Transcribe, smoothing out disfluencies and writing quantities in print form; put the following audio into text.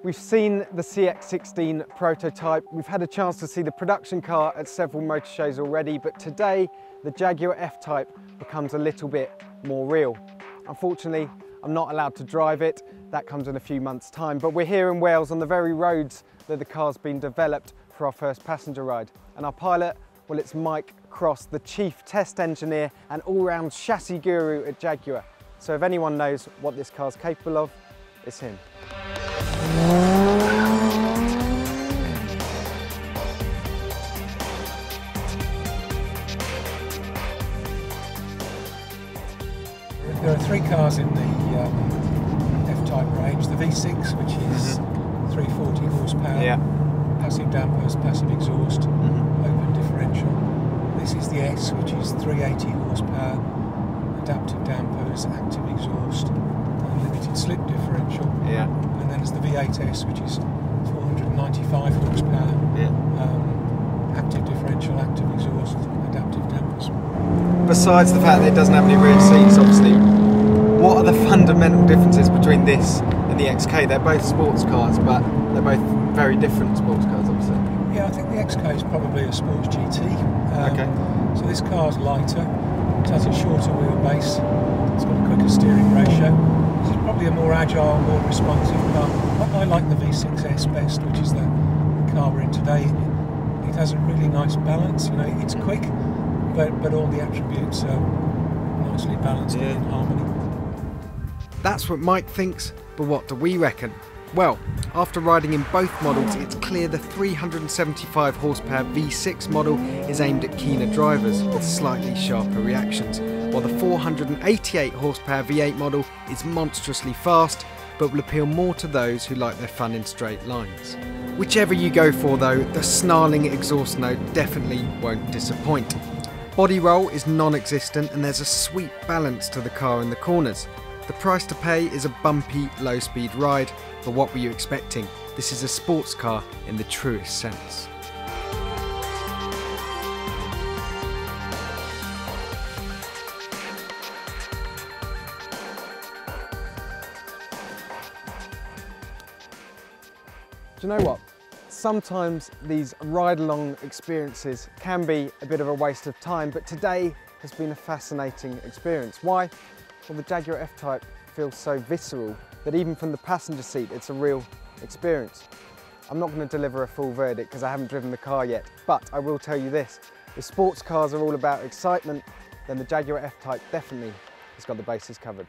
We've seen the CX-16 prototype, we've had a chance to see the production car at several motor shows already, but today the Jaguar F-Type becomes a little bit more real. Unfortunately, I'm not allowed to drive it, that comes in a few months' time, but we're here in Wales on the very roads that the car's been developed for our first passenger ride. And our pilot, well, it's Mike Cross, the chief test engineer and all-round chassis guru at Jaguar. So if anyone knows what this car's capable of, it's him. There are three cars in the F-Type range. The V6, which is 340 horsepower, passive dampers, passive exhaust, open differential. This is the S, which is 380 horsepower, adaptive dampers, active exhaust, limited slip differential. And then there's the V8S, which is 495 horsepower, active differential, active exhaust, adaptive dampers. Besides the fact that it doesn't have any rear seats, obviously, what are the fundamental differences between this and the XK? They're both sports cars, but they're both very different sports cars, obviously. Yeah, I think the XK is probably a sports GT. So this car's lighter, it has a shorter wheelbase, it's got a quicker steering ratio. This is probably a more agile, more responsive car. I like the V6S best, which is the car we're in today. It has a really nice balance, you know, it's quick, but all the attributes are nicely balanced and in harmony. That's what Mike thinks, but what do we reckon? Well, after riding in both models, it's clear the 375 horsepower V6 model is aimed at keener drivers with slightly sharper reactions, while the 488 horsepower V8 model is monstrously fast, but will appeal more to those who like their fun in straight lines. Whichever you go for though, the snarling exhaust note definitely won't disappoint. Body roll is non-existent and there's a sweet balance to the car in the corners. The price to pay is a bumpy, low-speed ride, but what were you expecting? This is a sports car in the truest sense. Do you know what? Sometimes these ride-along experiences can be a bit of a waste of time, but today has been a fascinating experience. Why? Well, the Jaguar F-Type feels so visceral that even from the passenger seat, it's a real experience. I'm not going to deliver a full verdict because I haven't driven the car yet, but I will tell you this. If sports cars are all about excitement, then the Jaguar F-Type definitely has got the bases covered.